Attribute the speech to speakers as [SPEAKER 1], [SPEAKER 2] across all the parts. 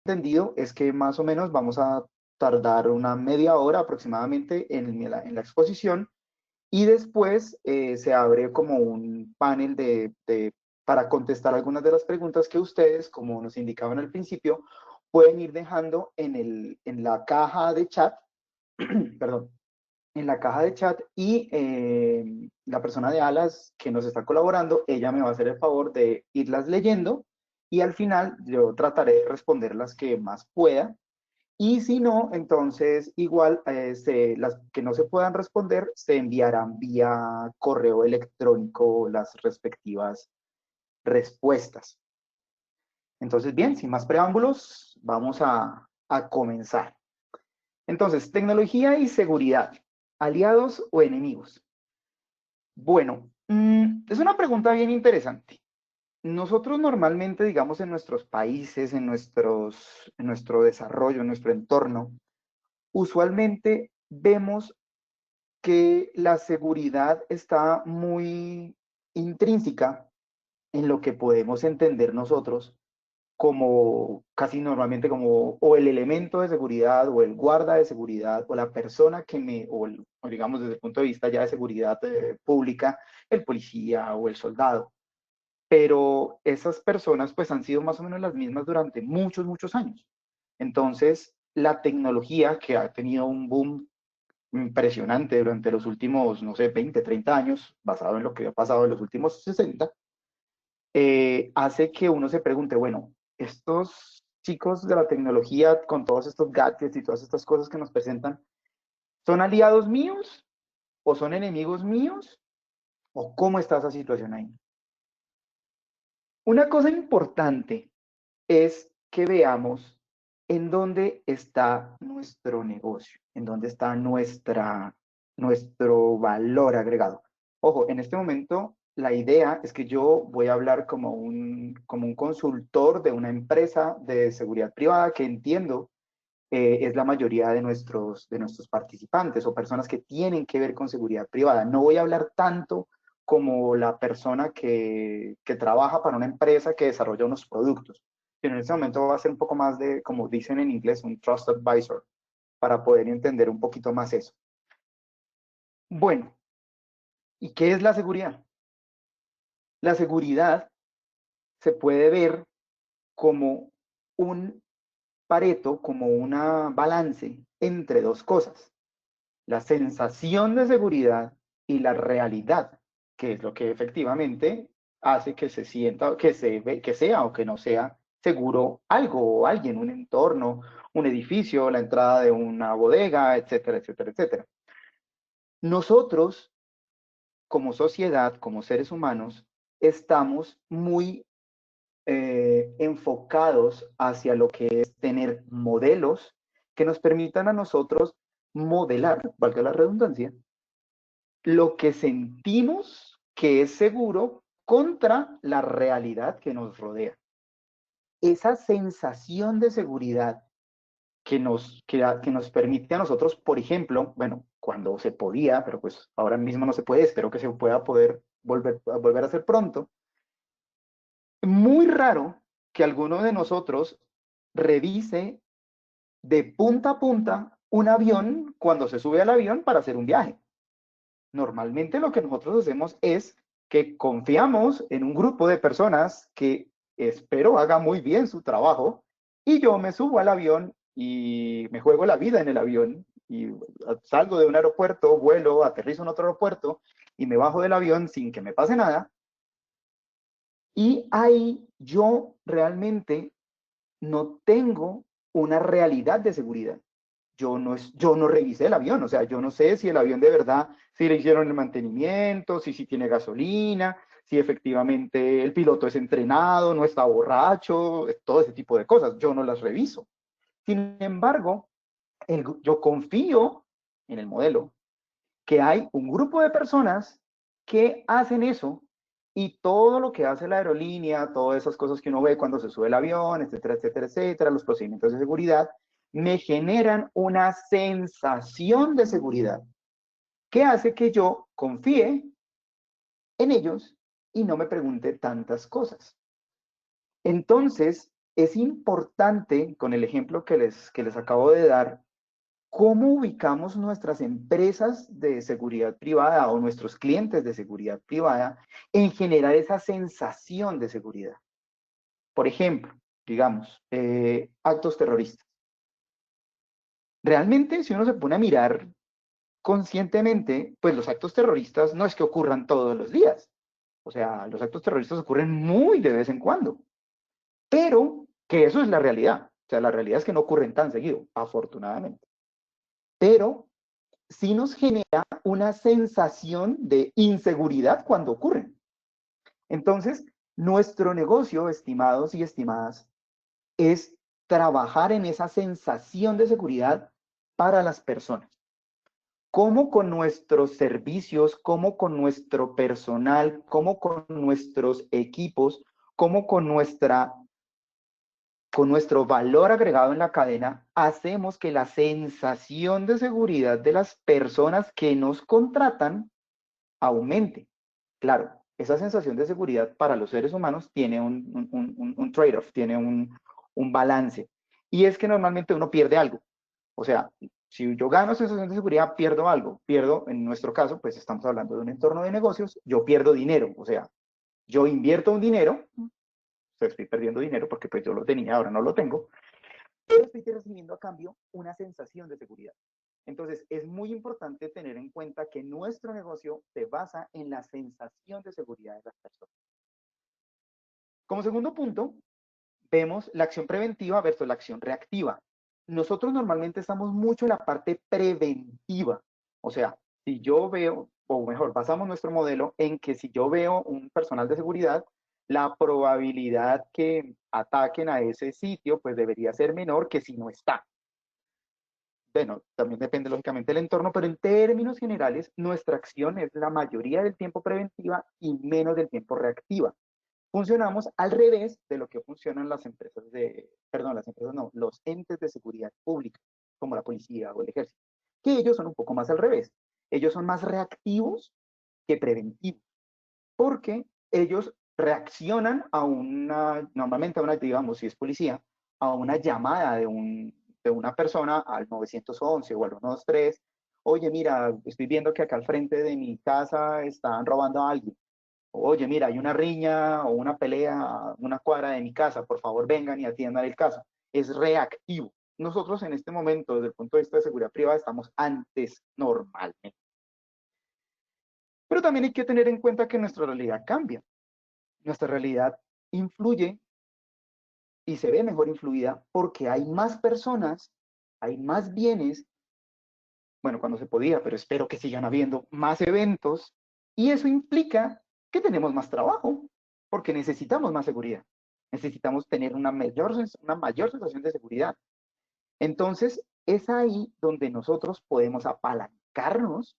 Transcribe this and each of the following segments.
[SPEAKER 1] entendido es que más o menos vamos a tardar una media hora aproximadamente en la exposición y después se abre como un panel para contestar algunas de las preguntas que ustedes, como nos indicaban al principio, pueden ir dejando en la caja de chat, perdón, en la caja de chat y la persona de Alas que nos está colaborando, ella me va a hacer el favor de irlas leyendo y al final yo trataré de responder las que más pueda y si no, entonces igual las que no se puedan responder se enviarán vía correo electrónico las respectivas respuestas. Entonces, bien, sin más preámbulos, vamos a comenzar. Entonces, tecnología y seguridad, aliados o enemigos. Bueno, es una pregunta bien interesante. Nosotros normalmente, digamos, en nuestros países, en nuestro desarrollo, en nuestro entorno, usualmente vemos que la seguridad está muy intrínseca en lo que podemos entender nosotros como casi normalmente como o el elemento de seguridad o el guarda de seguridad o la persona o digamos desde el punto de vista ya de seguridad pública, el policía o el soldado. Pero esas personas pues han sido más o menos las mismas durante muchos, muchos años. Entonces, la tecnología que ha tenido un boom impresionante durante los últimos, no sé, 20, 30 años, basado en lo que ha pasado en los últimos 60, hace que uno se pregunte, bueno, estos chicos de la tecnología con todos estos gadgets y todas estas cosas que nos presentan, ¿son aliados míos o son enemigos míos? ¿O cómo está esa situación ahí? Una cosa importante es que veamos en dónde está nuestro negocio, en dónde está nuestro valor agregado. Ojo, en este momento la idea es que yo voy a hablar como un consultor de una empresa de seguridad privada que entiendo es la mayoría de nuestros participantes o personas que tienen que ver con seguridad privada. No voy a hablar tanto como la persona que trabaja para una empresa que desarrolla unos productos, sino en este momento va a ser un poco más de, como dicen en inglés, un trust advisor, para poder entender un poquito más eso. Bueno, ¿y qué es la seguridad? La seguridad se puede ver como un pareto, como una balance entre dos cosas: la sensación de seguridad y la realidad, que es lo que efectivamente hace que se sienta, que sea o que no sea seguro algo o alguien, un entorno, un edificio, la entrada de una bodega, etcétera, etcétera, etcétera. Nosotros, como sociedad, como seres humanos, estamos muy enfocados hacia lo que es tener modelos que nos permitan a nosotros modelar, valga la redundancia, lo que sentimos que es seguro contra la realidad que nos rodea. Esa sensación de seguridad que nos permite a nosotros, por ejemplo, bueno, cuando se podía, pero pues ahora mismo no se puede, espero que se pueda poder volver a hacer pronto. Muy raro que alguno de nosotros revise de punta a punta un avión cuando se sube al avión para hacer un viaje. Normalmente lo que nosotros hacemos es que confiamos en un grupo de personas que espero haga muy bien su trabajo y yo me subo al avión y me juego la vida en el avión y salgo de un aeropuerto, vuelo, aterrizo en otro aeropuerto y me bajo del avión sin que me pase nada. Y ahí yo realmente no tengo una realidad de seguridad. Yo no revisé el avión, o sea, yo no sé si el avión de verdad, si le hicieron el mantenimiento, si tiene gasolina, si efectivamente el piloto es entrenado, no está borracho, todo ese tipo de cosas. Yo no las reviso. Sin embargo, yo confío en el modelo, que hay un grupo de personas que hacen eso y todo lo que hace la aerolínea, todas esas cosas que uno ve cuando se sube el avión, etcétera, etcétera, etcétera, los procedimientos de seguridad, me generan una sensación de seguridad que hace que yo confíe en ellos y no me pregunte tantas cosas. Entonces, es importante, con el ejemplo que les acabo de dar, cómo ubicamos nuestras empresas de seguridad privada o nuestros clientes de seguridad privada en generar esa sensación de seguridad. Por ejemplo, digamos, actos terroristas. Realmente, si uno se pone a mirar conscientemente, pues los actos terroristas no es que ocurran todos los días. O sea, los actos terroristas ocurren muy de vez en cuando. Pero que eso es la realidad. O sea, la realidad es que no ocurren tan seguido, afortunadamente. Pero sí nos genera una sensación de inseguridad cuando ocurren. Entonces, nuestro negocio, estimados y estimadas, es trabajar en esa sensación de seguridad para las personas. Cómo con nuestros servicios, cómo con nuestro personal, cómo con nuestros equipos, cómo con nuestro valor agregado en la cadena, hacemos que la sensación de seguridad de las personas que nos contratan aumente. Claro, esa sensación de seguridad para los seres humanos tiene un trade-off, tiene un balance. Y es que normalmente uno pierde algo. O sea, si yo gano sensación de seguridad, pierdo algo. Pierdo, en nuestro caso, pues estamos hablando de un entorno de negocios, yo pierdo dinero. O sea, yo invierto un dinero, o sea, estoy perdiendo dinero porque pues yo lo tenía, ahora no lo tengo, pero estoy recibiendo a cambio una sensación de seguridad. Entonces, es muy importante tener en cuenta que nuestro negocio se basa en la sensación de seguridad de las personas. Como segundo punto, vemos la acción preventiva versus la acción reactiva. Nosotros normalmente estamos mucho en la parte preventiva. O sea, si yo veo, o mejor, basamos nuestro modelo en que si yo veo un personal de seguridad, la probabilidad que ataquen a ese sitio pues debería ser menor que si no está. Bueno, también depende lógicamente del entorno, pero en términos generales, nuestra acción es la mayoría del tiempo preventiva y menos del tiempo reactiva. Funcionamos al revés de lo que funcionan las empresas de, perdón, las empresas no, los entes de seguridad pública, como la policía o el ejército, que ellos son un poco más al revés. Ellos son más reactivos que preventivos, porque ellos reaccionan a una, normalmente a una, digamos, si es policía, a una llamada de una persona al 911 o al 123. Oye, mira, estoy viendo que acá al frente de mi casa están robando a alguien. Oye, mira, hay una riña o una pelea a una cuadra de mi casa, por favor vengan y atiendan el caso. Es reactivo. Nosotros en este momento, desde el punto de vista de seguridad privada, estamos antes normalmente. Pero también hay que tener en cuenta que nuestra realidad cambia. Nuestra realidad influye y se ve mejor influida porque hay más personas, hay más bienes, bueno, cuando se podía, pero espero que sigan habiendo más eventos, y eso implica que tenemos más trabajo, porque necesitamos más seguridad, necesitamos tener una mayor sensación de seguridad. Entonces, es ahí donde nosotros podemos apalancarnos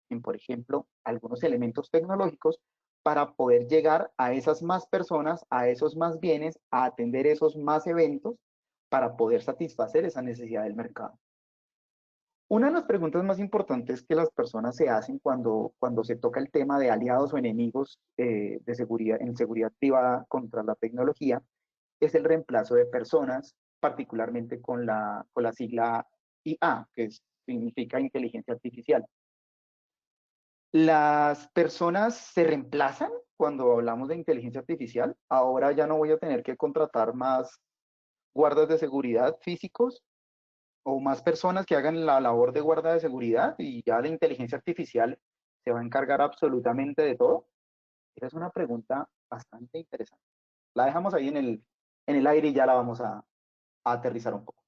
[SPEAKER 1] en, por ejemplo, algunos elementos tecnológicos para poder llegar a esas más personas, a esos más bienes, a atender esos más eventos, para poder satisfacer esa necesidad del mercado. Una de las preguntas más importantes que las personas se hacen cuando se toca el tema de aliados o enemigos de seguridad, en seguridad privada contra la tecnología es el reemplazo de personas, particularmente con la sigla IA, que significa inteligencia artificial. Las personas se reemplazan cuando hablamos de inteligencia artificial. Ahora ya no voy a tener que contratar más guardas de seguridad físicos o más personas que hagan la labor de guarda de seguridad y ya la inteligencia artificial se va a encargar absolutamente de todo. Esa es una pregunta bastante interesante. La dejamos ahí en el aire y ya la vamos a aterrizar un poco.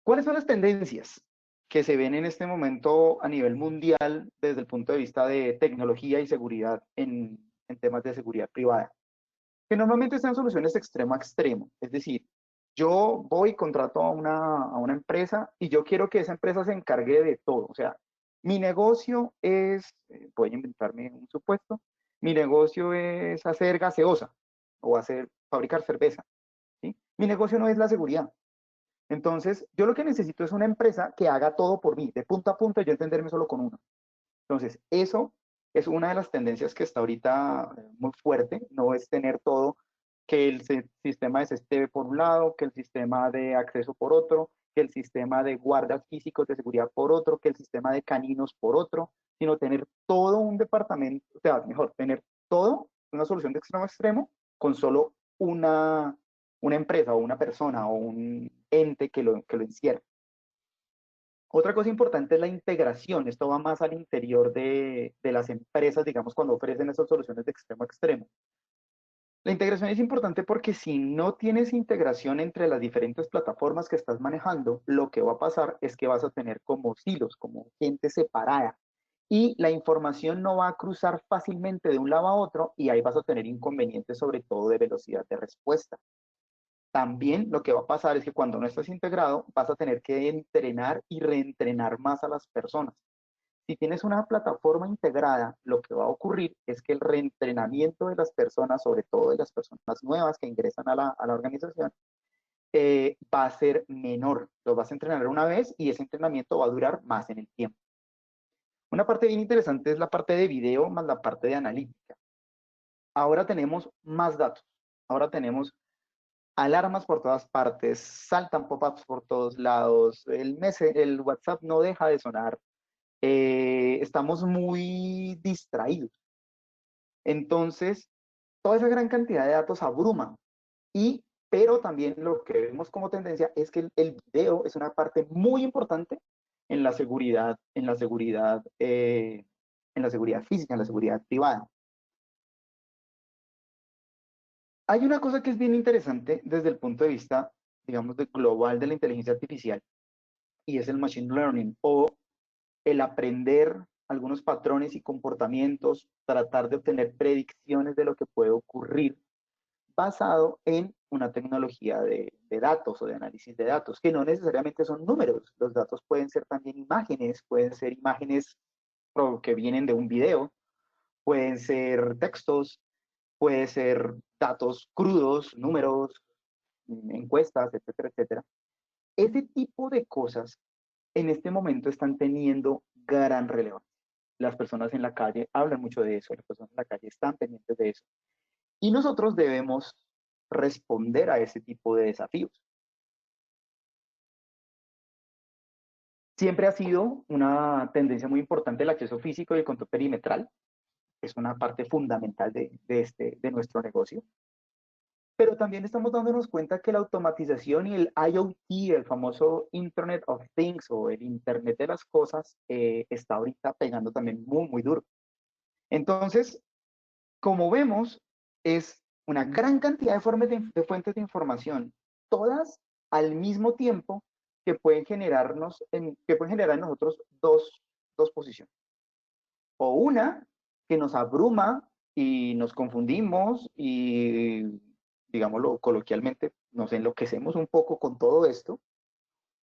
[SPEAKER 1] ¿Cuáles son las tendencias que se ven en este momento a nivel mundial desde el punto de vista de tecnología y seguridad en temas de seguridad privada? Que normalmente están soluciones extremo a extremo. Es decir, yo voy y contrato a una empresa y yo quiero que esa empresa se encargue de todo. O sea, mi negocio es, voy a inventarme un supuesto, mi negocio es hacer gaseosa o fabricar cerveza. ¿Sí? Mi negocio no es la seguridad. Entonces, yo lo que necesito es una empresa que haga todo por mí, de punta a punta, y yo entenderme solo con uno. Entonces, eso es una de las tendencias que está ahorita muy fuerte, no es tener todo. que el sistema de CCTV por un lado, que el sistema de acceso por otro, que el sistema de guardas físicos de seguridad por otro, que el sistema de caninos por otro, sino tener todo un departamento, o sea, mejor, tener todo, una solución de extremo a extremo, con solo una empresa o una persona o un ente que lo encierre. Otra cosa importante es la integración. Esto va más al interior de las empresas, digamos, cuando ofrecen esas soluciones de extremo a extremo. La integración es importante porque si no tienes integración entre las diferentes plataformas que estás manejando, lo que va a pasar es que vas a tener como silos, como gente separada. Y la información no va a cruzar fácilmente de un lado a otro y ahí vas a tener inconvenientes sobre todo de velocidad de respuesta. También lo que va a pasar es que cuando no estás integrado, vas a tener que entrenar y reentrenar más a las personas. Si tienes una plataforma integrada, lo que va a ocurrir es que el reentrenamiento de las personas, sobre todo de las personas nuevas que ingresan a la organización, va a ser menor. Los vas a entrenar una vez y ese entrenamiento va a durar más en el tiempo. Una parte bien interesante es la parte de video más la parte de analítica. Ahora tenemos más datos. Ahora tenemos alarmas por todas partes, saltan pop-ups por todos lados, el WhatsApp no deja de sonar, estamos muy distraídos. Entonces, toda esa gran cantidad de datos abruma. Pero también lo que vemos como tendencia es que el video es una parte muy importante en la seguridad, en la seguridad física, en la seguridad privada. Hay una cosa que es bien interesante desde el punto de vista, digamos, de global de la inteligencia artificial, y es el machine learning o el aprender algunos patrones y comportamientos, tratar de obtener predicciones de lo que puede ocurrir basado en una tecnología de datos o de análisis de datos, que no necesariamente son números. Los datos pueden ser también imágenes, pueden ser imágenes que vienen de un video, pueden ser textos, puede ser datos crudos, números, encuestas, etcétera, etcétera. Ese tipo de cosas en este momento están teniendo gran relevancia. Las personas en la calle hablan mucho de eso, las personas en la calle están pendientes de eso. Y nosotros debemos responder a ese tipo de desafíos. Siempre ha sido una tendencia muy importante el acceso físico y el control perimetral. Es una parte fundamental de nuestro negocio. Pero también estamos dándonos cuenta que la automatización y el IoT, el famoso Internet of Things o el Internet de las cosas, está ahorita pegando también muy, muy duro. Entonces, como vemos, es una gran cantidad de fuentes de información, todas al mismo tiempo que pueden que pueden generar en nosotros dos posiciones. O una que nos abruma y nos confundimos y, digámoslo coloquialmente, nos enloquecemos un poco con todo esto.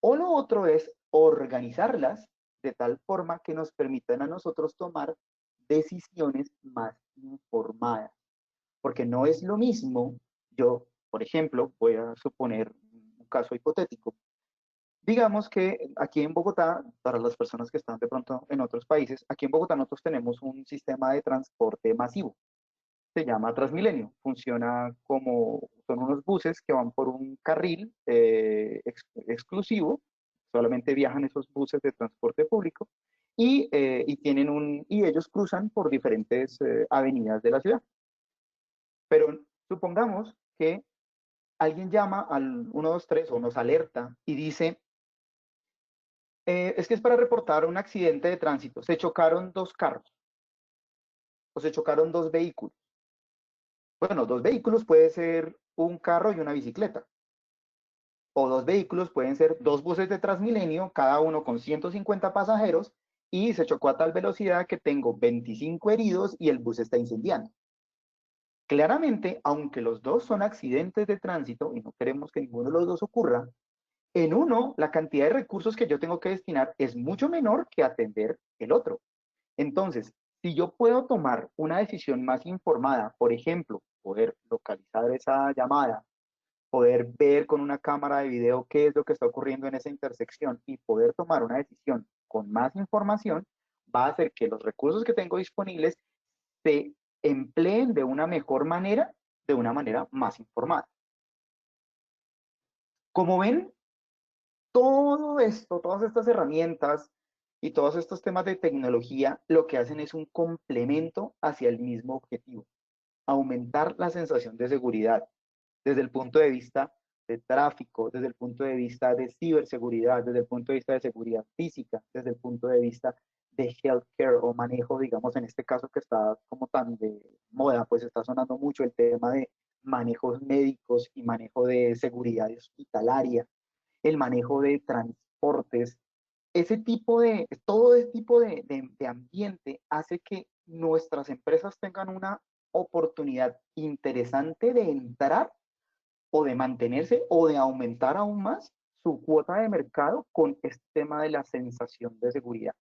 [SPEAKER 1] O lo otro es organizarlas de tal forma que nos permitan a nosotros tomar decisiones más informadas. Porque no es lo mismo, yo, por ejemplo, voy a suponer un caso hipotético. Digamos que aquí en Bogotá, para las personas que están de pronto en otros países, aquí en Bogotá nosotros tenemos un sistema de transporte masivo. Se llama Transmilenio. Funciona como, son unos buses que van por un carril exclusivo. Solamente viajan esos buses de transporte público y ellos cruzan por diferentes avenidas de la ciudad. Pero supongamos que alguien llama al 123 o nos alerta y dice, es que es para reportar un accidente de tránsito. Se chocaron dos carros o se chocaron dos vehículos. Bueno, dos vehículos puede ser un carro y una bicicleta. O dos vehículos pueden ser dos buses de Transmilenio, cada uno con 150 pasajeros, y se chocó a tal velocidad que tengo 25 heridos y el bus está incendiando. Claramente, aunque los dos son accidentes de tránsito y no queremos que ninguno de los dos ocurra, en uno la cantidad de recursos que yo tengo que destinar es mucho menor que atender el otro. Entonces, si yo puedo tomar una decisión más informada, por ejemplo, poder localizar esa llamada, poder ver con una cámara de video qué es lo que está ocurriendo en esa intersección y poder tomar una decisión con más información, va a hacer que los recursos que tengo disponibles se empleen de una mejor manera de una manera más informada. Como ven, todo esto, todas estas herramientas y todos estos temas de tecnología, lo que hacen es un complemento hacia el mismo objetivo: aumentar la sensación de seguridad desde el punto de vista de tráfico, desde el punto de vista de ciberseguridad, desde el punto de vista de seguridad física, desde el punto de vista de healthcare o manejo, digamos, en este caso que está como tan de moda, pues está sonando mucho el tema de manejos médicos y manejo de seguridad hospitalaria, el manejo de transportes. Todo ese tipo de ambiente hace que nuestras empresas tengan una oportunidad interesante de entrar o de mantenerse o de aumentar aún más su cuota de mercado con este tema de la sensación de seguridad.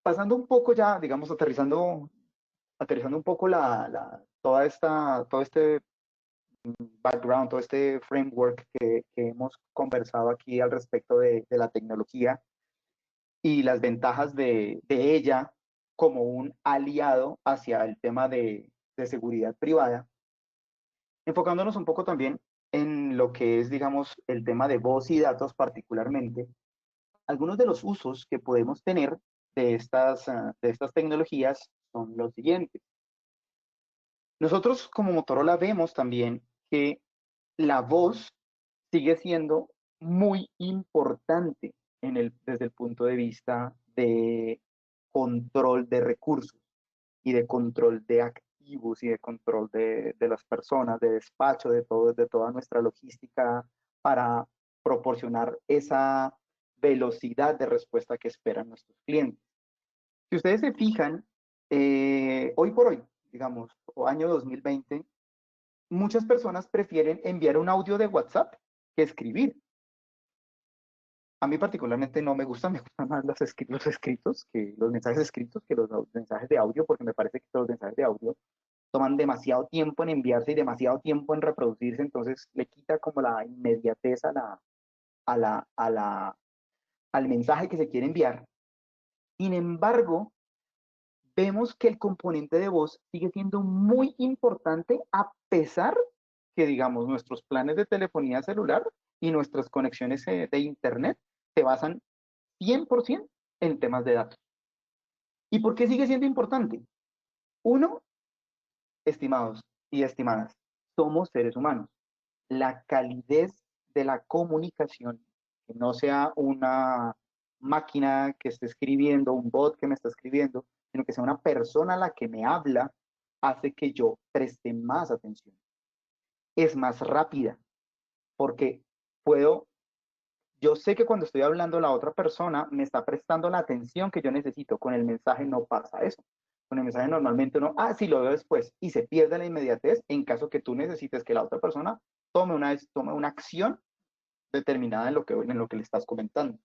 [SPEAKER 1] Pasando un poco ya, digamos, aterrizando un poco todo este background, todo este framework que hemos conversado aquí al respecto de la tecnología y las ventajas de ella como un aliado hacia el tema de seguridad privada, enfocándonos un poco también en lo que es, digamos, el tema de voz y datos particularmente. Algunos de los usos que podemos tener de estas tecnologías son los siguientes. Nosotros como Motorola vemos también que la voz sigue siendo muy importante desde el punto de vista de control de recursos y de control de activos y de control de las personas, de despacho, de toda nuestra logística para proporcionar esa velocidad de respuesta que esperan nuestros clientes. Si ustedes se fijan, hoy por hoy, digamos, o año 2020, muchas personas prefieren enviar un audio de WhatsApp que escribir. A mí particularmente no me gusta, me gustan más los escritos, que los mensajes escritos que los mensajes de audio, porque me parece que los mensajes de audio toman demasiado tiempo en enviarse y demasiado tiempo en reproducirse, entonces le quita como la inmediatez a la, a la, al mensaje que se quiere enviar. Sin embargo, vemos que el componente de voz sigue siendo muy importante a pesar que, digamos, nuestros planes de telefonía celular y nuestras conexiones de Internet se basan 100% en temas de datos. ¿Y por qué sigue siendo importante? Uno, estimados y estimadas, somos seres humanos. La calidez de la comunicación, que no sea una máquina que esté escribiendo, un bot que me está escribiendo, sino que sea una persona la que me habla, hace que yo preste más atención. Es más rápida, porque puedo, yo sé que cuando estoy hablando la otra persona me está prestando la atención que yo necesito. Con el mensaje no pasa eso. Con el mensaje normalmente uno, sí, lo veo después, y se pierde la inmediatez en caso que tú necesites que la otra persona tome una acción determinada en lo que le estás comentando.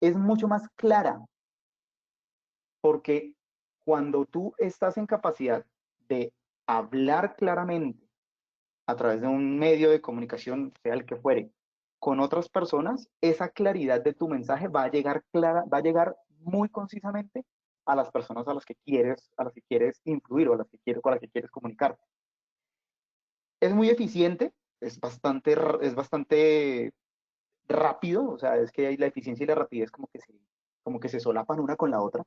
[SPEAKER 1] Es mucho más clara, porque cuando tú estás en capacidad de hablar claramente a través de un medio de comunicación, sea el que fuere, con otras personas, esa claridad de tu mensaje va a llegar clara, va a llegar muy concisamente a las personas a las que quieres influir o con las que quieres comunicarte. Es muy eficiente, es bastante rápido, o sea, es que la eficiencia y la rapidez como que se solapan una con la otra.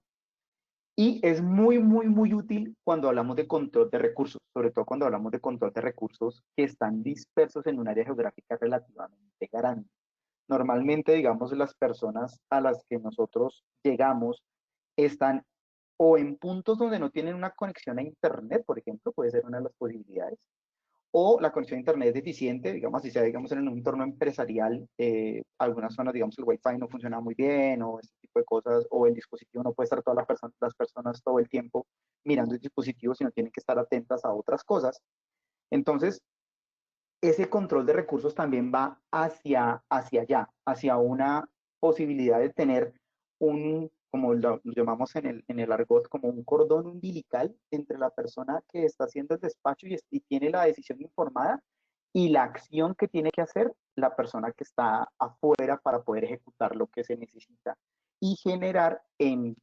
[SPEAKER 1] Y es muy, muy, muy útil cuando hablamos de control de recursos, sobre todo cuando hablamos de control de recursos que están dispersos en un área geográfica relativamente grande. Normalmente, digamos, las personas a las que nosotros llegamos están o en puntos donde no tienen una conexión a Internet, por ejemplo, puede ser una de las posibilidades, o la conexión a Internet es deficiente, digamos, si sea, digamos, en un entorno empresarial, algunas zonas, digamos, el Wi-Fi no funciona muy bien, o este tipo de cosas, o el dispositivo no puede estar todas las personas todo el tiempo mirando el dispositivo, sino tienen que estar atentas a otras cosas. Entonces, ese control de recursos también va hacia allá, hacia una posibilidad de tener como lo llamamos en el argot, como un cordón umbilical entre la persona que está haciendo el despacho y tiene la decisión informada y la acción que tiene que hacer la persona que está afuera para poder ejecutar lo que se necesita y generar en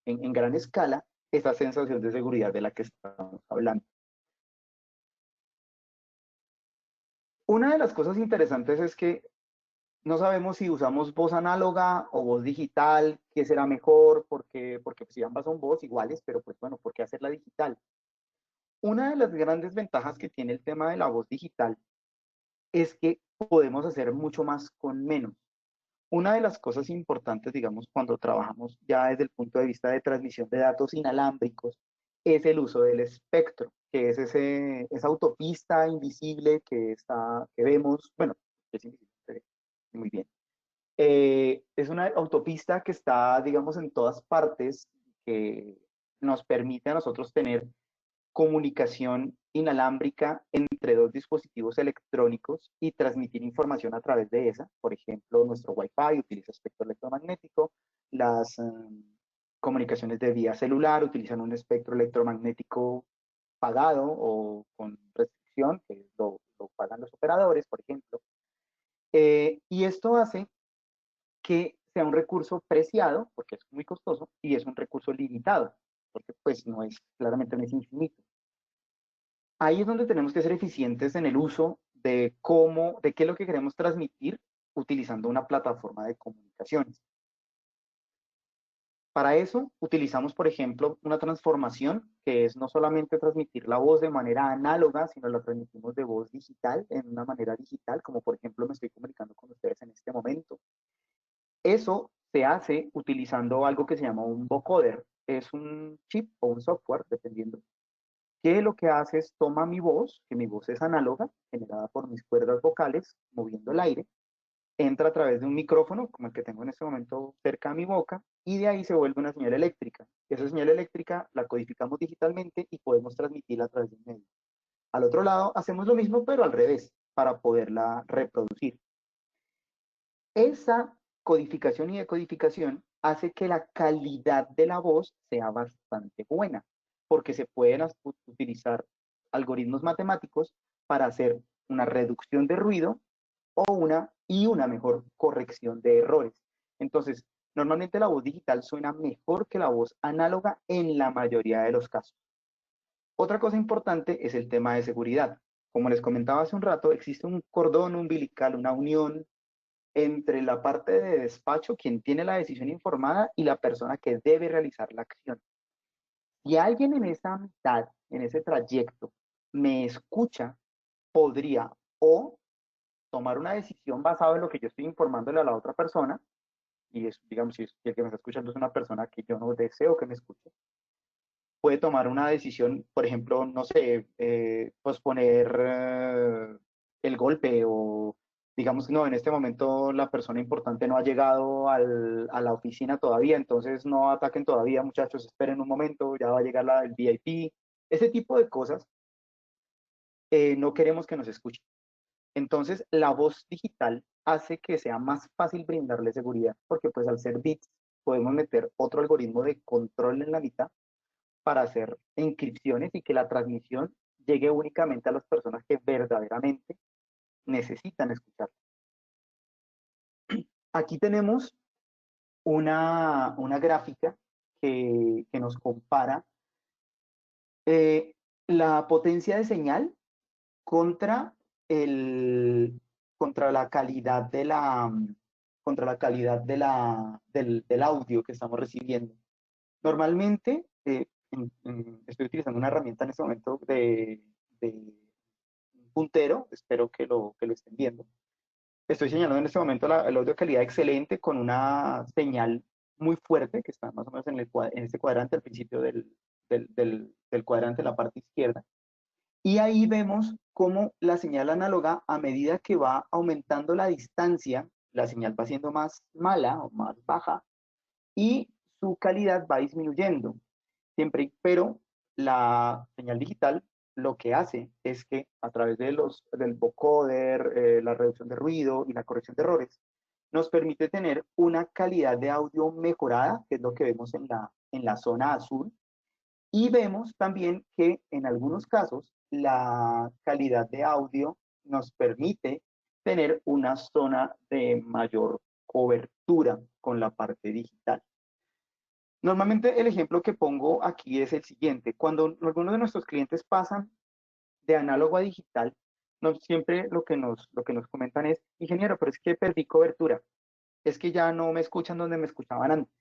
[SPEAKER 1] gran escala esa sensación de seguridad de la que estamos hablando. Una de las cosas interesantes es que no sabemos si usamos voz análoga o voz digital, qué será mejor, porque pues, si ambas son voz iguales, pero pues bueno, ¿por qué hacerla digital? Una de las grandes ventajas que tiene el tema de la voz digital es que podemos hacer mucho más con menos. Una de las cosas importantes, digamos, cuando trabajamos ya desde el punto de vista de transmisión de datos inalámbricos, es el uso del espectro, que es esa autopista invisible que vemos, bueno, es invisible, se ve muy bien. Es una autopista que está, digamos, en todas partes, que nos permite a nosotros tener comunicación inalámbrica entre dos dispositivos electrónicos y transmitir información a través de esa. Por ejemplo, nuestro Wi-Fi utiliza espectro electromagnético, las comunicaciones de vía celular utilizan un espectro electromagnético pagado o con restricción, que lo pagan los operadores, por ejemplo. Y esto hace que sea un recurso preciado, porque es muy costoso, y es un recurso limitado, porque pues no es, claramente no es infinito. Ahí es donde tenemos que ser eficientes en el uso de de qué es lo que queremos transmitir utilizando una plataforma de comunicaciones. Para eso utilizamos, por ejemplo, una transformación que es no solamente transmitir la voz de manera análoga, sino la transmitimos de voz digital, en una manera digital, como por ejemplo me estoy comunicando con ustedes en este momento. Eso se hace utilizando algo que se llama un vocoder. Es un chip o un software, dependiendo, que lo que hace es toma mi voz, que mi voz es análoga, generada por mis cuerdas vocales, moviendo el aire, entra a través de un micrófono, como el que tengo en este momento cerca a mi boca, y de ahí se vuelve una señal eléctrica. Esa señal eléctrica la codificamos digitalmente y podemos transmitirla a través de un medio. Al otro lado hacemos lo mismo, pero al revés, para poderla reproducir. Esa codificación y decodificación hace que la calidad de la voz sea bastante buena, porque se pueden utilizar algoritmos matemáticos para hacer una reducción de ruido y una mejor corrección de errores. Entonces, normalmente la voz digital suena mejor que la voz análoga en la mayoría de los casos. Otra cosa importante es el tema de seguridad. Como les comentaba hace un rato, existe un cordón umbilical, una unión entre la parte de despacho, quien tiene la decisión informada, y la persona que debe realizar la acción. Si alguien en esa mitad, en ese trayecto, me escucha, podría o tomar una decisión basada en lo que yo estoy informándole a la otra persona, y es, digamos, si el que me está escuchando es una persona que yo no deseo que me escuche, puede tomar una decisión, por ejemplo, no sé, posponer el golpe o digamos que no, en este momento la persona importante no ha llegado a la oficina todavía, entonces no ataquen todavía, muchachos, esperen un momento, ya va a llegar el VIP. Ese tipo de cosas no queremos que nos escuchen. Entonces, la voz digital hace que sea más fácil brindarle seguridad, porque pues al ser bits podemos meter otro algoritmo de control en la mitad para hacer inscripciones y que la transmisión llegue únicamente a las personas que verdaderamente necesitan escuchar. Aquí tenemos una gráfica que nos compara eh, la potencia de señal contra, contra la calidad contra la calidad del audio que estamos recibiendo. Normalmente, estoy utilizando una herramienta en este momento de puntero, espero que lo estén viendo. Estoy señalando en este momento el audio de calidad excelente con una señal muy fuerte que está más o menos en este cuadrante al principio del cuadrante en la parte izquierda. Y ahí vemos cómo la señal análoga, a medida que va aumentando la distancia, la señal va siendo más mala o más baja y su calidad va disminuyendo. Pero la señal digital lo que hace es que a través del vocoder, la reducción de ruido y la corrección de errores, nos permite tener una calidad de audio mejorada, que es lo que vemos en la zona azul, y vemos también que en algunos casos la calidad de audio nos permite tener una zona de mayor cobertura con la parte digital. Normalmente el ejemplo que pongo aquí es el siguiente. Cuando algunos de nuestros clientes pasan de análogo a digital, siempre lo que nos comentan es, ingeniero, pero es que perdí cobertura, es que ya no me escuchan donde me escuchaban antes.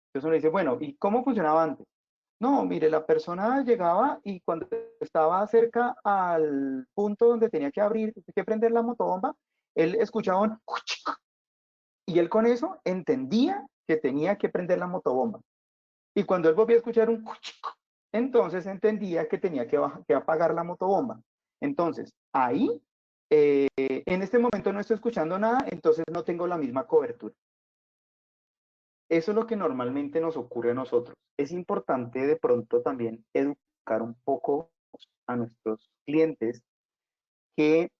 [SPEAKER 1] Entonces uno dice, bueno, ¿y cómo funcionaba antes? No, mire, la persona llegaba y cuando estaba cerca al punto donde tenía que abrir, que prender la motobomba, él escuchaba un y él con eso entendía que tenía que prender la motobomba. Y cuando él volvía a escuchar un entonces entendía que tenía que apagar la motobomba. Entonces, ahí, en este momento no estoy escuchando nada, entonces no tengo la misma cobertura. Eso es lo que normalmente nos ocurre a nosotros. Es importante de pronto también educar un poco a nuestros clientes que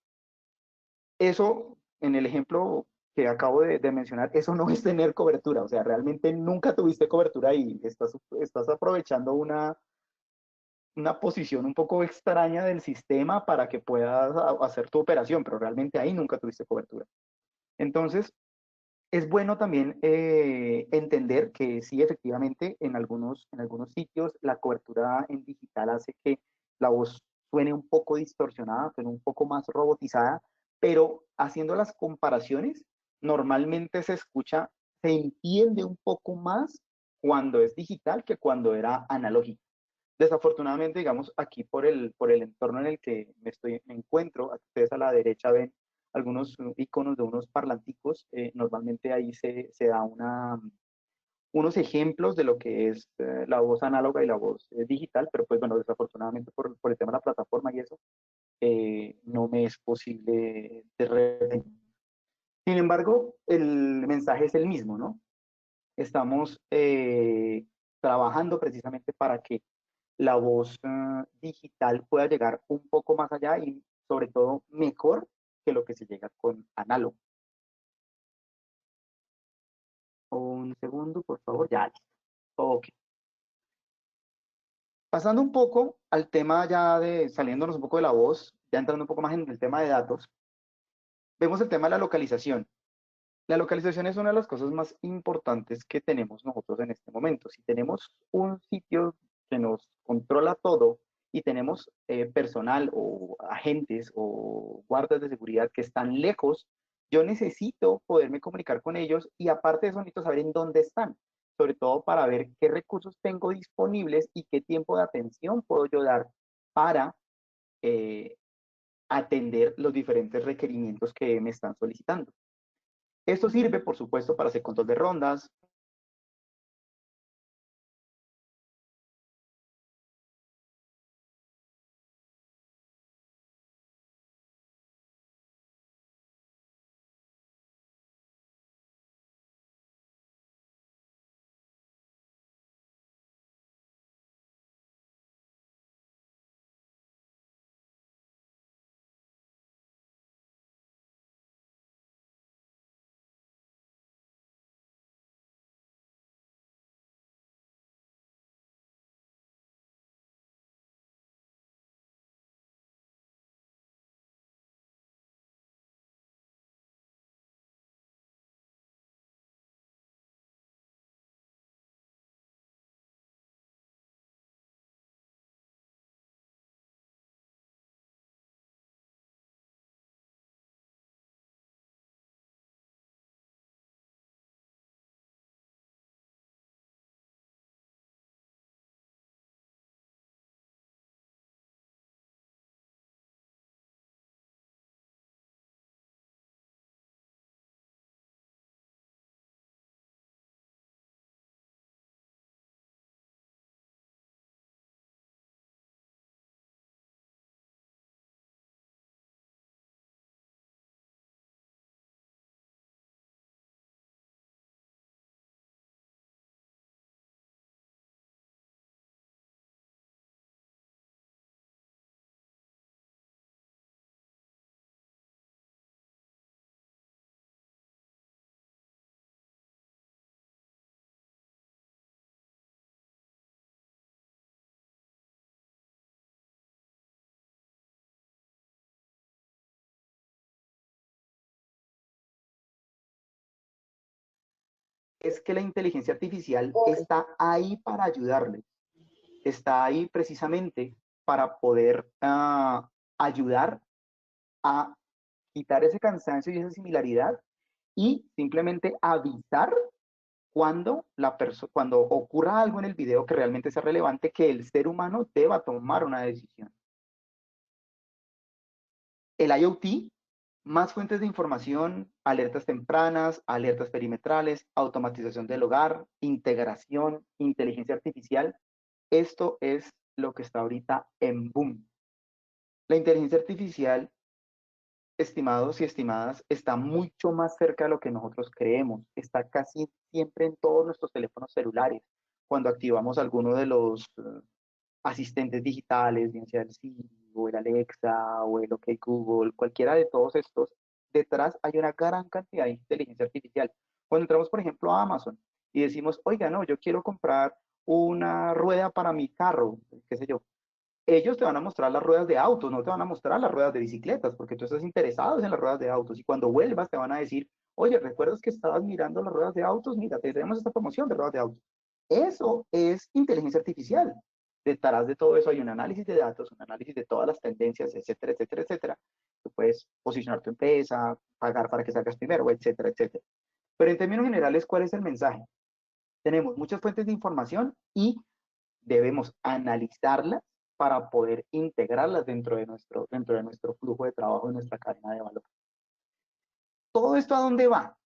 [SPEAKER 1] eso, en el ejemplo que acabo de mencionar, eso no es tener cobertura. O sea, realmente nunca tuviste cobertura y estás aprovechando una posición un poco extraña del sistema para que puedas hacer tu operación, pero realmente ahí nunca tuviste cobertura. Entonces, es bueno también entender que sí, efectivamente, en algunos sitios la cobertura en digital hace que la voz suene un poco distorsionada, suene un poco más robotizada, pero haciendo las comparaciones, normalmente se escucha, se entiende un poco más cuando es digital que cuando era analógico. Desafortunadamente, digamos, aquí por el entorno en el que me encuentro, aquí ustedes a la derecha ven algunos iconos de unos parlanticos. Normalmente ahí se da unos ejemplos de lo que es la voz análoga y la voz digital, pero pues bueno, desafortunadamente por el tema de la plataforma y eso, no me es posible de repente. Sin embargo, el mensaje es el mismo, ¿no? Estamos trabajando precisamente para que la voz digital pueda llegar un poco más allá y sobre todo mejor que lo que se llega con análogo. Un segundo, por favor. Ya, listo. Ok. Pasando un poco al tema ya de, saliéndonos un poco de la voz, ya entrando un poco más en el tema de datos, vemos el tema de la localización. La localización es una de las cosas más importantes que tenemos nosotros en este momento. Si tenemos un sitio que nos controla todo y tenemos personal o agentes o guardas de seguridad que están lejos, yo necesito poderme comunicar con ellos y aparte de eso necesito saber en dónde están, sobre todo para ver qué recursos tengo disponibles y qué tiempo de atención puedo yo dar para eh, atender los diferentes requerimientos que me están solicitando. Esto sirve, por supuesto, para hacer control de rondas, es que la inteligencia artificial está ahí para ayudarles, está ahí precisamente para poder ayudar a quitar ese cansancio y esa similaridad y simplemente avisar cuando ocurra algo en el video que realmente sea relevante, que el ser humano deba tomar una decisión. El IoT, más fuentes de información, alertas tempranas, alertas perimetrales, automatización del hogar, integración, inteligencia artificial, esto es lo que está ahorita en boom. La inteligencia artificial, estimados y estimadas, está mucho más cerca de lo que nosotros creemos. Está casi siempre en todos nuestros teléfonos celulares. Cuando activamos alguno de los asistentes digitales, bien sea el Siri o el Alexa o el OK Google, cualquiera de todos estos, detrás hay una gran cantidad de inteligencia artificial. Cuando entramos, por ejemplo, a Amazon y decimos, oiga, no, yo quiero comprar una rueda para mi carro, qué sé yo, ellos te van a mostrar las ruedas de autos, no te van a mostrar las ruedas de bicicletas, porque tú estás interesado en las ruedas de autos y cuando vuelvas te van a decir, oye, ¿recuerdas que estabas mirando las ruedas de autos? Mira, te tenemos esta promoción de ruedas de autos. Eso es inteligencia artificial. Detrás de todo eso hay un análisis de datos, un análisis de todas las tendencias, etcétera, etcétera, etcétera. Tú puedes posicionar tu empresa, pagar para que salgas primero, etcétera, etcétera. Pero en términos generales, ¿cuál es el mensaje? Tenemos muchas fuentes de información y debemos analizarlas para poder integrarlas dentro de nuestro flujo de trabajo, de nuestra cadena de valor. ¿Todo esto a dónde va?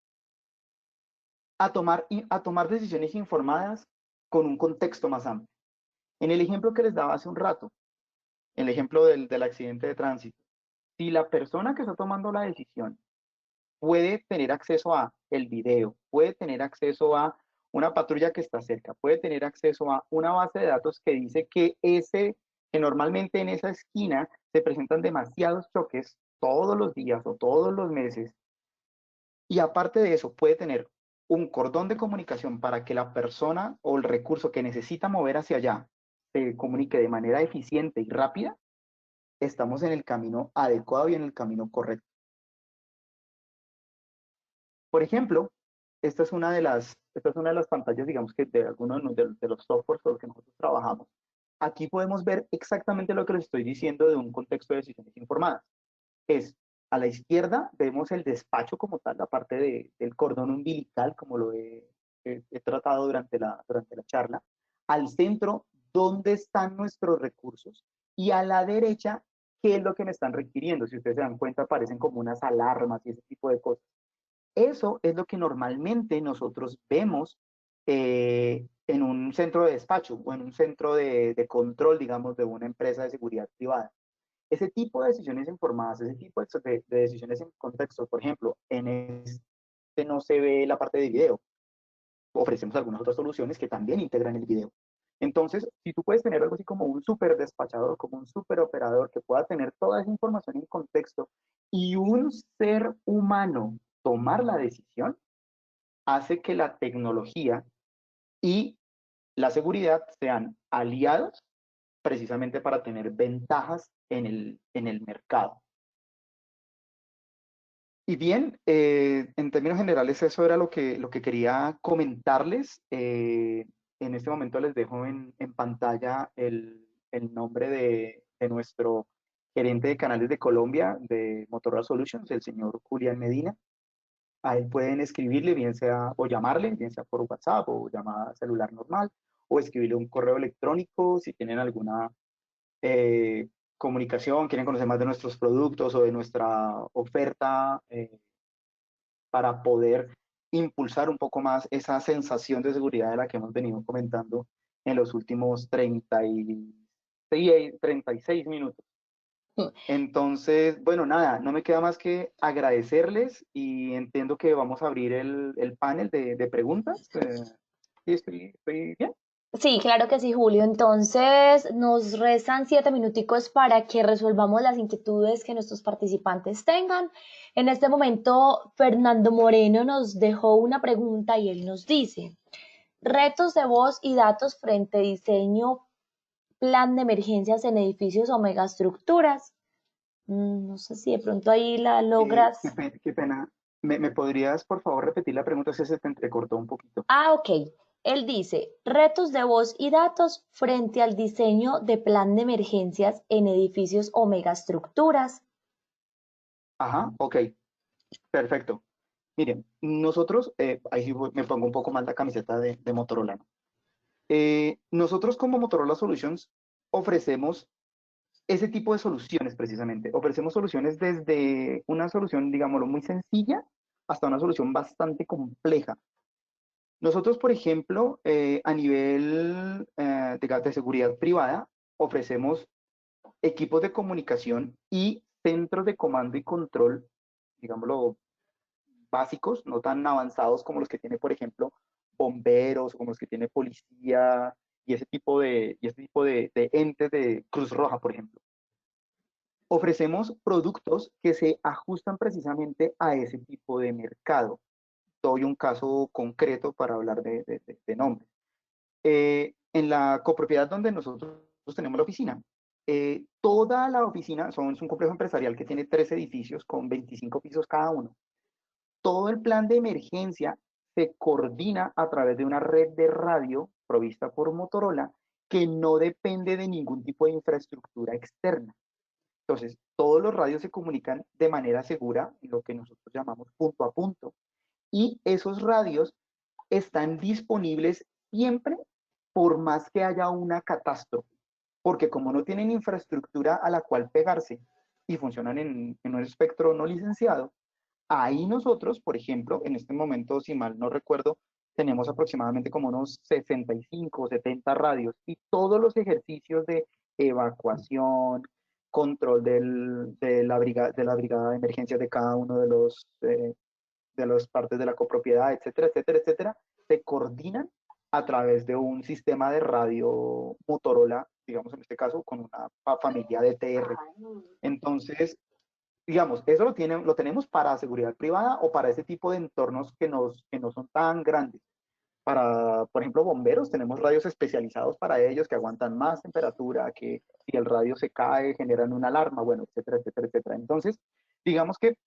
[SPEAKER 1] A tomar decisiones informadas con un contexto más amplio. En el ejemplo que les daba hace un rato, el ejemplo del accidente de tránsito, si la persona que está tomando la decisión puede tener acceso a el video, puede tener acceso a una patrulla que está cerca, puede tener acceso a una base de datos que dice que normalmente en esa esquina se presentan demasiados choques todos los días o todos los meses, y aparte de eso puede tener un cordón de comunicación para que la persona o el recurso que necesita mover hacia allá se comunique de manera eficiente y rápida, estamos en el camino adecuado y en el camino correcto. Por ejemplo, esta es una de las pantallas, digamos que de algunos de los softwares con los que nosotros trabajamos. Aquí podemos ver exactamente lo que les estoy diciendo de un contexto de decisiones informadas. Es a la izquierda vemos el despacho como tal, la parte del cordón umbilical, como lo he tratado durante la charla. Al centro, ¿dónde están nuestros recursos? Y a la derecha, ¿qué es lo que me están requiriendo? Si ustedes se dan cuenta, aparecen como unas alarmas y ese tipo de cosas. Eso es lo que normalmente nosotros vemos en un centro de despacho o en un centro de control, digamos, de una empresa de seguridad privada. Ese tipo de decisiones informadas, ese tipo de decisiones en contexto, por ejemplo, en este no se ve la parte de video. Ofrecemos algunas otras soluciones que también integran el video. Entonces, si tú puedes tener algo así como un super despachador, como un super operador que pueda tener toda esa información en contexto y un ser humano tomar la decisión, hace que la tecnología y la seguridad sean aliados precisamente para tener ventajas en el mercado. Y bien, en términos generales eso era lo que quería comentarles. En este momento les dejo en pantalla el nombre de nuestro gerente de canales de Colombia de Motorola Solutions, el señor Julián Medina. A él pueden escribirle, bien sea, o llamarle, bien sea por WhatsApp o llamada celular normal, o escribirle un correo electrónico si tienen alguna eh, comunicación, quieren conocer más de nuestros productos o de nuestra oferta para poder impulsar un poco más esa sensación de seguridad de la que hemos venido comentando en los últimos 36 minutos. Entonces, bueno, nada, no me queda más que agradecerles y entiendo que vamos a abrir el panel de preguntas. ¿Sí estoy bien?
[SPEAKER 2] Sí, claro que sí, Julio. Entonces, nos restan 7 minuticos para que resolvamos las inquietudes que nuestros participantes tengan. En este momento, Fernando Moreno nos dejó una pregunta y él nos dice, retos de voz y datos frente a diseño, plan de emergencias en edificios o megaestructuras. No sé si de pronto ahí la
[SPEAKER 1] Qué,
[SPEAKER 2] logras.
[SPEAKER 1] qué pena. me podrías, por favor, repetir la pregunta? Si se te entrecortó un poquito.
[SPEAKER 2] Ah, ok. Él dice, retos de voz y datos frente al diseño de plan de emergencias en edificios o megaestructuras.
[SPEAKER 1] Ajá, ok, perfecto. Miren, nosotros, ahí sí me pongo un poco más la camiseta de Motorola, ¿no? Nosotros como Motorola Solutions ofrecemos ese tipo de soluciones precisamente. Ofrecemos soluciones desde una solución, digámoslo, muy sencilla hasta una solución bastante compleja. Nosotros, por ejemplo, a nivel de seguridad privada, ofrecemos equipos de comunicación y centros de comando y control, digámoslo, básicos, no tan avanzados como los que tiene, por ejemplo, bomberos, como los que tiene policía y ese tipo de entes de Cruz Roja, por ejemplo. Ofrecemos productos que se ajustan precisamente a ese tipo de mercado. Doy un caso concreto para hablar de nombres. En la copropiedad donde nosotros tenemos la oficina, toda la oficina es un complejo empresarial que tiene 3 edificios con 25 pisos cada uno. Todo el plan de emergencia se coordina a través de una red de radio provista por Motorola que no depende de ningún tipo de infraestructura externa. Entonces, todos los radios se comunican de manera segura, lo que nosotros llamamos punto a punto. Y esos radios están disponibles siempre por más que haya una catástrofe, porque como no tienen infraestructura a la cual pegarse y funcionan en un espectro no licenciado, ahí nosotros, por ejemplo, en este momento, si mal no recuerdo, tenemos aproximadamente como unos 65 o 70 radios y todos los ejercicios de evacuación, control de la brigada de emergencias de cada uno de las partes de la copropiedad, etcétera, etcétera, etcétera, se coordinan a través de un sistema de radio Motorola, digamos en este caso, con una familia de TR. Entonces, digamos, eso lo tenemos para seguridad privada o para ese tipo de entornos que no son tan grandes. Para, por ejemplo, bomberos, tenemos radios especializados para ellos que aguantan más temperatura, que si el radio se cae, generan una alarma, bueno, etcétera, etcétera, etcétera. Entonces, digamos que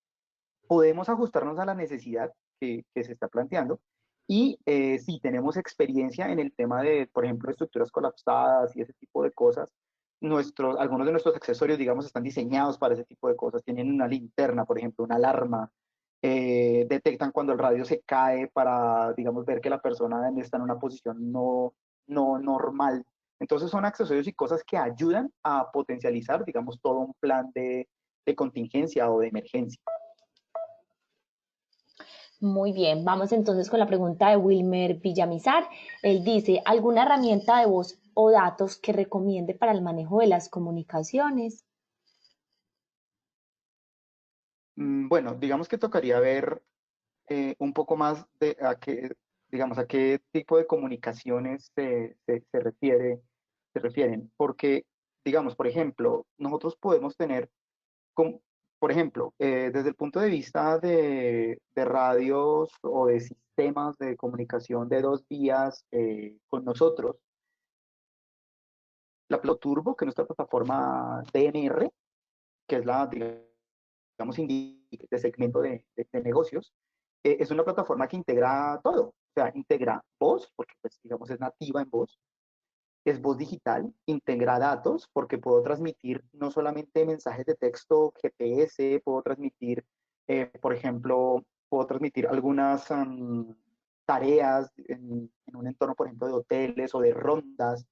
[SPEAKER 1] podemos ajustarnos a la necesidad que se está planteando. Y si tenemos experiencia en el tema de, por ejemplo, estructuras colapsadas y ese tipo de cosas, algunos de nuestros accesorios, digamos, están diseñados para ese tipo de cosas. Tienen una linterna, por ejemplo, una alarma. Detectan cuando el radio se cae para, digamos, ver que la persona está en una posición no normal. Entonces son accesorios y cosas que ayudan a potencializar, digamos, todo un plan de contingencia o de emergencia.
[SPEAKER 2] Muy bien, vamos entonces con la pregunta de Wilmer Villamizar. Él dice, ¿alguna herramienta de voz o datos que recomiende para el manejo de las comunicaciones?
[SPEAKER 1] Bueno, digamos que tocaría ver un poco más de digamos, a qué tipo de comunicaciones se refieren, porque, digamos, por ejemplo, nosotros podemos tener, por ejemplo, desde el punto de vista de radios o de sistemas de comunicación de 2 vías con nosotros, la Plo Turbo, que es nuestra plataforma DNR, que es la, digamos, de segmento de negocios, es una plataforma que integra todo. O sea, integra voz, porque pues, digamos es nativa en voz, es voz digital, integra datos, porque puedo transmitir no solamente mensajes de texto, GPS, puedo transmitir, por ejemplo, puedo transmitir algunas tareas en un entorno, por ejemplo, de hoteles o de rondas,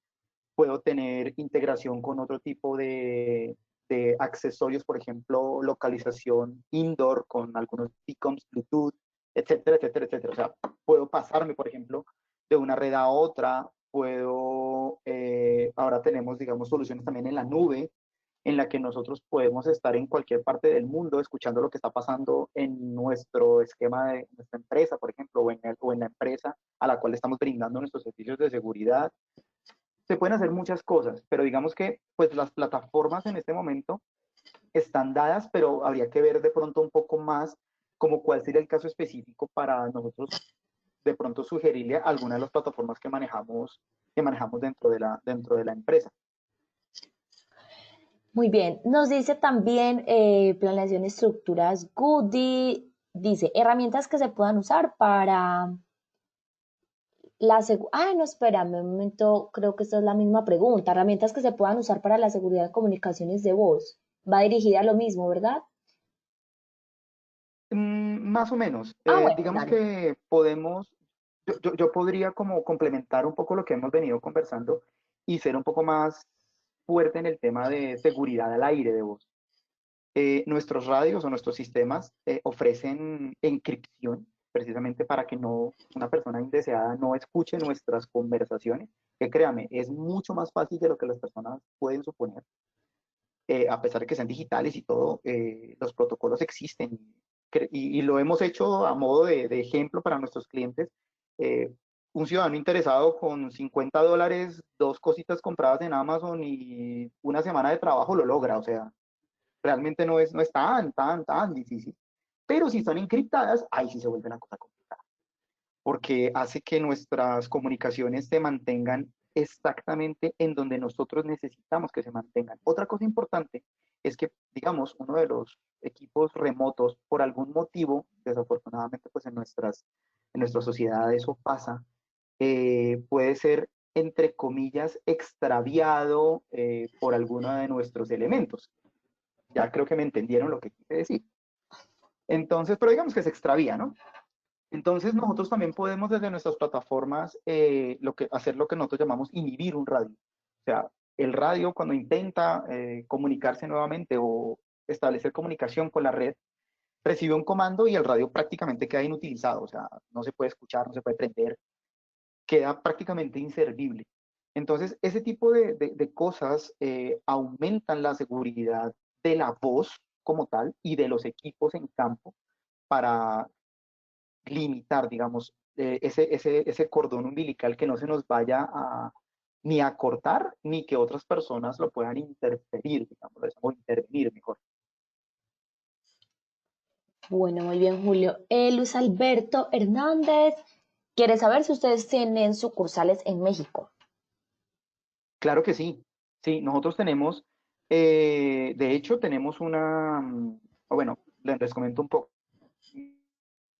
[SPEAKER 1] puedo tener integración con otro tipo de accesorios, por ejemplo, localización indoor con algunos beacons, Bluetooth, etcétera, etcétera, etcétera. O sea, puedo pasarme, por ejemplo, de una red a otra, ahora tenemos, digamos, soluciones también en la nube, en la que nosotros podemos estar en cualquier parte del mundo escuchando lo que está pasando en nuestro esquema de nuestra empresa, por ejemplo, o en la empresa a la cual estamos brindando nuestros servicios de seguridad. Se pueden hacer muchas cosas, pero digamos que pues las plataformas en este momento están dadas, pero habría que ver de pronto un poco más como cuál sería el caso específico para nosotros de pronto sugerirle alguna de las plataformas que manejamos dentro de la empresa.
[SPEAKER 2] Muy bien, nos dice también planeación de estructuras Goody. dice, herramientas que se puedan usar para no, espérame un momento, creo que esta es la misma pregunta. Herramientas que se puedan usar para la seguridad de comunicaciones de voz. Va dirigida a lo mismo, ¿verdad?
[SPEAKER 1] Más o menos.
[SPEAKER 2] Bueno,
[SPEAKER 1] Digamos
[SPEAKER 2] dale.
[SPEAKER 1] que podemos, yo podría como complementar un poco lo que hemos venido conversando y ser un poco más fuerte en el tema de seguridad al aire de voz. Nuestros radios o nuestros sistemas ofrecen encripción precisamente para que una persona indeseada no escuche nuestras conversaciones, que créame, es mucho más fácil de lo que las personas pueden suponer. A pesar de que sean digitales y todo, los protocolos existen y lo hemos hecho a modo de ejemplo para nuestros clientes. Eh, un ciudadano interesado con $50, dos cositas compradas en Amazon y una semana de trabajo lo logra, o sea, realmente no es tan difícil. Pero si son encriptadas, ahí sí se vuelve una cosa complicada, porque hace que nuestras comunicaciones se mantengan exactamente en donde nosotros necesitamos que se mantengan. Otra cosa importante es que, digamos, uno de los equipos remotos, por algún motivo, desafortunadamente, pues en nuestra sociedad eso pasa, puede ser, entre comillas, extraviado por alguno de nuestros elementos. Ya creo que me entendieron lo que quise decir. Entonces, pero digamos que se extravía, ¿no? Entonces nosotros también podemos desde nuestras plataformas hacer lo que nosotros llamamos inhibir un radio. O sea, el radio cuando intenta comunicarse nuevamente o establecer comunicación con la red, recibe un comando y el radio prácticamente queda inutilizado. O sea, no se puede escuchar, no se puede prender, queda prácticamente inservible. Entonces, ese tipo de cosas aumentan la seguridad de la voz como tal y de los equipos en campo para limitar, digamos, ese cordón umbilical que no se nos vaya ni a cortar, ni que otras personas lo puedan interferir, digamos, o intervenir mejor.
[SPEAKER 2] Bueno, muy bien, Julio. Luis Alberto Hernández quiere saber si ustedes tienen sucursales en México.
[SPEAKER 1] Claro que sí, sí, nosotros tenemos, de hecho, tenemos bueno, les comento un poco.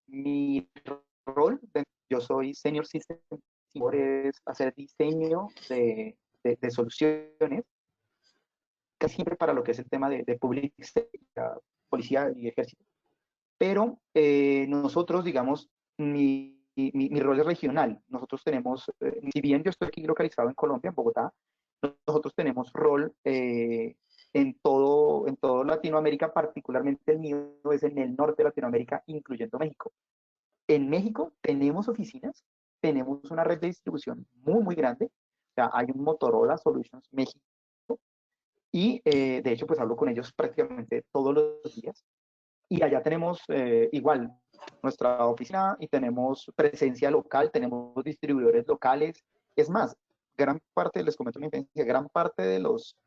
[SPEAKER 1] Mi rol, yo soy Senior System, es hacer diseño de soluciones, casi siempre para lo que es el tema de public safety, policía y ejército. Pero nosotros, digamos, mi rol es regional. Nosotros tenemos, si bien yo estoy aquí localizado en Colombia, en Bogotá, nosotros tenemos rol en todo Latinoamérica, particularmente el mío es en el norte de Latinoamérica, incluyendo México. En México tenemos oficinas, tenemos una red de distribución muy, muy grande. O sea, hay un Motorola Solutions México y de hecho, pues hablo con ellos prácticamente todos los días. Y allá tenemos igual nuestra oficina y tenemos presencia local, tenemos distribuidores locales. Es más, gran parte, les comento mi experiencia, gran parte de los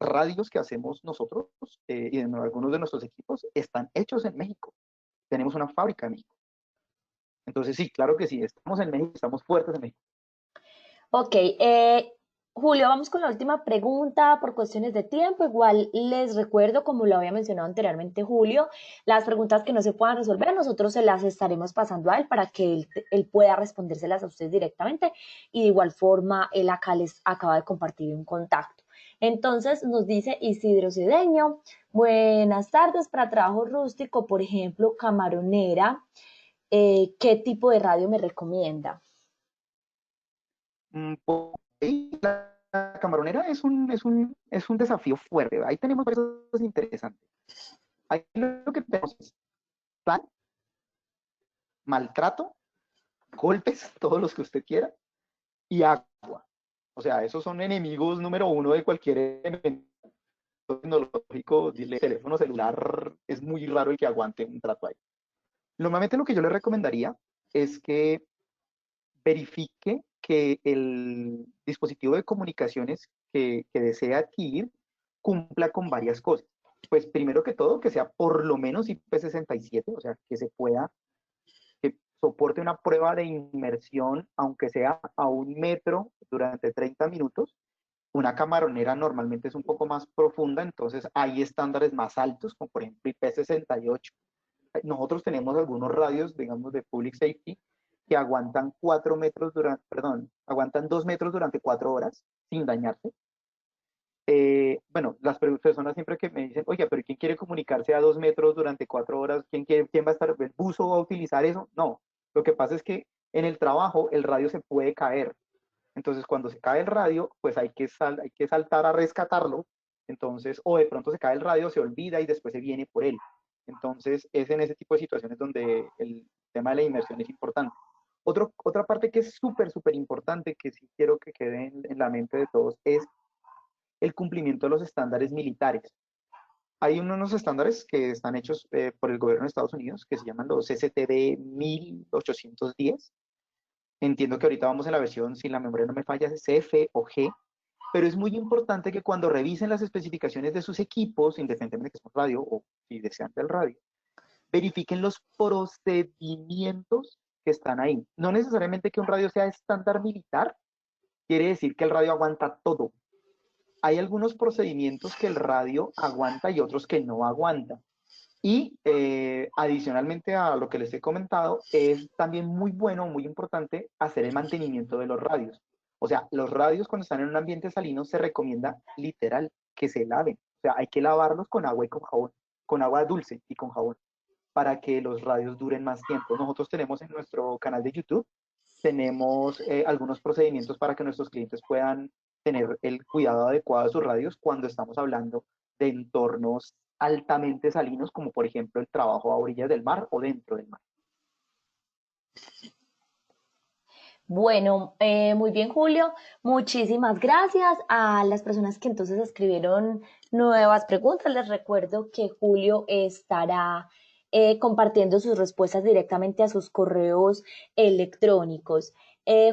[SPEAKER 1] radios que hacemos nosotros y de algunos de nuestros equipos están hechos en México. Tenemos una fábrica en México. Entonces, sí, claro que sí, estamos en México, estamos fuertes en México.
[SPEAKER 2] Ok, Julio, vamos con la última pregunta por cuestiones de tiempo. Igual les recuerdo, como lo había mencionado anteriormente Julio, las preguntas que no se puedan resolver, nosotros se las estaremos pasando a él para que él pueda respondérselas a ustedes directamente. Y de igual forma, él acá les acaba de compartir un contacto. Entonces nos dice Isidro Cedeño, buenas tardes para trabajo rústico, por ejemplo, camaronera. ¿Qué tipo de radio me recomienda?
[SPEAKER 1] Por ahí la camaronera es un desafío fuerte. Ahí tenemos varias cosas interesantes. Ahí lo que tenemos es plan, maltrato, golpes, todos los que usted quiera, y agua. O sea, esos son enemigos número uno de cualquier elemento tecnológico. El teléfono celular es muy raro el que aguante un trato ahí. Normalmente lo que yo le recomendaría es que verifique que el dispositivo de comunicaciones que desea adquirir cumpla con varias cosas. Pues primero que todo, que sea por lo menos IP67, o sea, que se pueda, que soporte una prueba de inmersión, aunque sea a 1 metro durante 30 minutos. Una camaronera normalmente es un poco más profunda, entonces hay estándares más altos, como por ejemplo IP68, nosotros tenemos algunos radios, digamos, de public safety, que aguantan 4 metros durante, perdón, aguantan 2 metros durante 4 horas sin dañarse. Bueno, las personas siempre que me dicen, oye, pero ¿quién quiere comunicarse a 2 metros durante 4 horas? ¿Quién va a estar, el buzo va a utilizar eso? No, lo que pasa es que en el trabajo el radio se puede caer. Entonces, cuando se cae el radio, pues hay que saltar a rescatarlo. Entonces, o de pronto se cae el radio, se olvida y después se viene por él. Entonces, es en ese tipo de situaciones donde el tema de la inmersión es importante. Otra parte que es súper, súper importante, que sí quiero que quede en la mente de todos, es el cumplimiento de los estándares militares. Hay unos estándares que están hechos por el gobierno de Estados Unidos que se llaman los STB 1810. Entiendo que ahorita vamos en la versión, si la memoria no me falla, es F o G, pero es muy importante que cuando revisen las especificaciones de sus equipos, independientemente de que sea un radio o si desean del radio, verifiquen los procedimientos que están ahí. No necesariamente que un radio sea estándar militar, quiere decir que el radio aguanta todo. Hay algunos procedimientos que el radio aguanta y otros que no aguanta. Y adicionalmente a lo que les he comentado, es también muy bueno, muy importante hacer el mantenimiento de los radios. O sea, los radios cuando están en un ambiente salino se recomienda literal que se laven. O sea, hay que lavarlos con agua y con jabón, con agua dulce y con jabón, para que los radios duren más tiempo. Nosotros tenemos en nuestro canal de YouTube, tenemos algunos procedimientos para que nuestros clientes puedan tener el cuidado adecuado de sus radios cuando estamos hablando de entornos altamente salinos, como por ejemplo el trabajo a orillas del mar o dentro del mar.
[SPEAKER 2] Bueno, muy bien, Julio. Muchísimas gracias a las personas que entonces escribieron nuevas preguntas. Les recuerdo que Julio estará compartiendo sus respuestas directamente a sus correos electrónicos.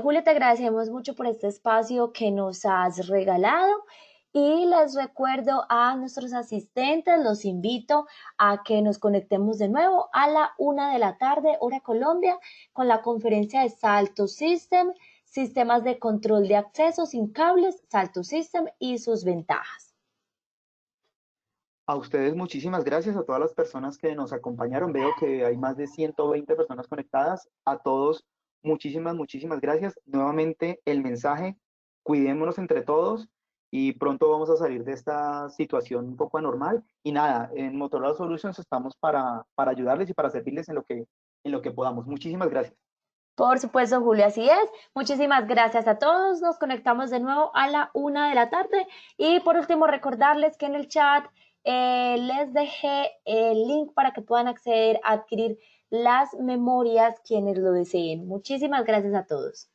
[SPEAKER 2] Julio, te agradecemos mucho por este espacio que nos has regalado y les recuerdo a nuestros asistentes, los invito a que nos conectemos de nuevo a la 1 de la tarde, hora Colombia, con la conferencia de Salto System, sistemas de control de acceso sin cables, Salto System y sus ventajas.
[SPEAKER 1] A ustedes muchísimas gracias, a todas las personas que nos acompañaron. Veo que hay más de 120 personas conectadas. A todos, muchísimas, muchísimas gracias. Nuevamente el mensaje, cuidémonos entre todos y pronto vamos a salir de esta situación un poco anormal. Y nada, en Motorola Solutions estamos para ayudarles y para servirles en lo que podamos. Muchísimas gracias.
[SPEAKER 2] Por supuesto, Julio, así es. Muchísimas gracias a todos. Nos conectamos de nuevo a la 1 de la tarde. Y por último, recordarles que en el chat les dejé el link para que puedan acceder a adquirir las memorias quienes lo deseen. Muchísimas gracias a todos.